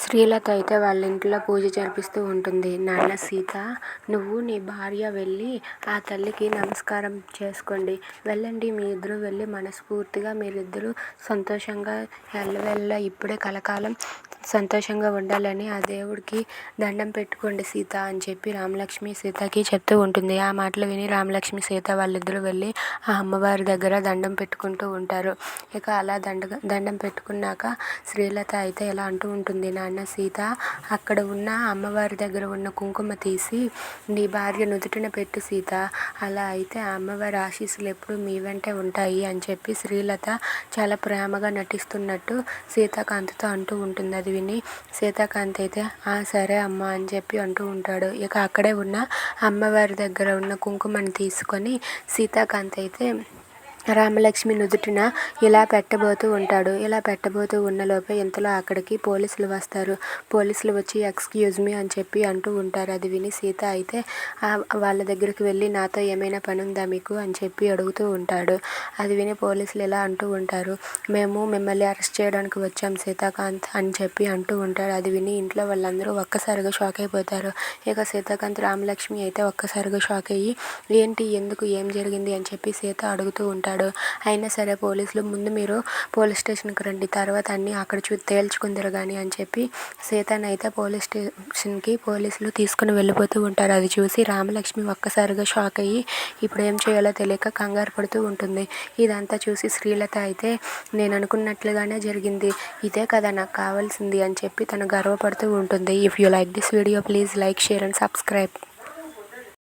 శ్రీలత అయితే వాళ్ళ ఇంట్లో పూజ జరిపిస్తూ ఉంటుంది. నాన్న సీత, నువ్వు నీ భార్య వెళ్ళి ఆ తల్లికి నమస్కారం చేసుకోండి. వెళ్ళండి, మీ ఇద్దరు వెళ్ళి మనస్ఫూర్తిగా మీరిద్దరూ సంతోషంగా ఎల్లవేళలా ఇప్పుడే కలకాలం సంతోషంగా ఉండాలని ఆ దేవుడికి దండం పెట్టుకోండి సీత అని చెప్పి రామలక్ష్మి సీతకి చెప్తూ ఉంటుంది. ఆ మాటలు విని రామలక్ష్మి సీత వాళ్ళిద్దరూ వెళ్ళి ఆ అమ్మవారి దగ్గర దండం పెట్టుకుంటూ ఉంటారు. ఇక అలా దండం పెట్టుకున్నాక శ్రీలత అయితే ఇలా అంటూ ఉంటుంది. నాన్న సీత, అక్కడ ఉన్న అమ్మవారి దగ్గర ఉన్న కుంకుమ తీసి నీ భార్య నుదుటిన పెట్టు సీత. అలా అయితే ఆ అమ్మవారి ఆశీస్సులు ఎప్పుడు మీ వెంటే ఉంటాయి అని చెప్పి శ్రీలత చాలా ప్రేమగా నటిస్తున్నట్టు సీతాకాంత్తో అంటూ ఉంటుంది. అది విని సీతాకాంత్ అయితే సరే అమ్మ అని చెప్పి అంటూ ఉంటాడు. ఇక అక్కడే ఉన్న అమ్మవారి దగ్గర ఉన్న కుంకుమని తీసుకొని సీతాకాంత్ అయితే రామలక్ష్మి నుదుటిన ఇలా పెట్టబోతూ ఉంటాడు. ఇలా పెట్టబోతూ ఉన్నలోపే ఇంతలో అక్కడికి పోలీసులు వస్తారు. పోలీసులు వచ్చి ఎక్స్క్యూజ్ మీ అని చెప్పి అంటూ ఉంటారు. అది విని సీత అయితే వాళ్ళ దగ్గరికి వెళ్ళి నాతో ఏమైనా పని ఉందా మీకు అని చెప్పి అడుగుతూ ఉంటాడు. అది విని పోలీసులు ఇలా అంటూ ఉంటారు. మేము మిమ్మల్ని అరెస్ట్ చేయడానికి వచ్చాం సీతాకాంత్ అని చెప్పి అంటూ ఉంటాడు. అది విని ఇంట్లో వాళ్ళందరూ ఒక్కసారిగా షాక్ అయిపోతారు. ఇక సీతాకాంత్ రామలక్ష్మి అయితే ఒక్కసారిగా షాక్ అయ్యి ఏంటి, ఎందుకు, ఏం జరిగింది అని చెప్పి సీత అడుగుతూ ఉంటాడు. అయినా సరే పోలీసులు ముందు మీరు పోలీస్ స్టేషన్కి రండి, తర్వాత అన్నీ అక్కడ తేల్చుకుందరు కానీ అని చెప్పి సీతనైతే పోలీస్ స్టేషన్కి పోలీసులు తీసుకుని వెళ్ళిపోతూ ఉంటారు. అది చూసి రామలక్ష్మి ఒక్కసారిగా షాక్ అయ్యి ఇప్పుడు ఏం చేయాలో తెలియక కంగారు పడుతూ ఉంటుంది. ఇదంతా చూసి శ్రీలత అయితే నేను అనుకున్నట్లుగానే జరిగింది, ఇదే కదా నాకు కావాల్సింది అని చెప్పి తను గర్వపడుతూ ఉంటుంది. If you like this video please like, share and subscribe.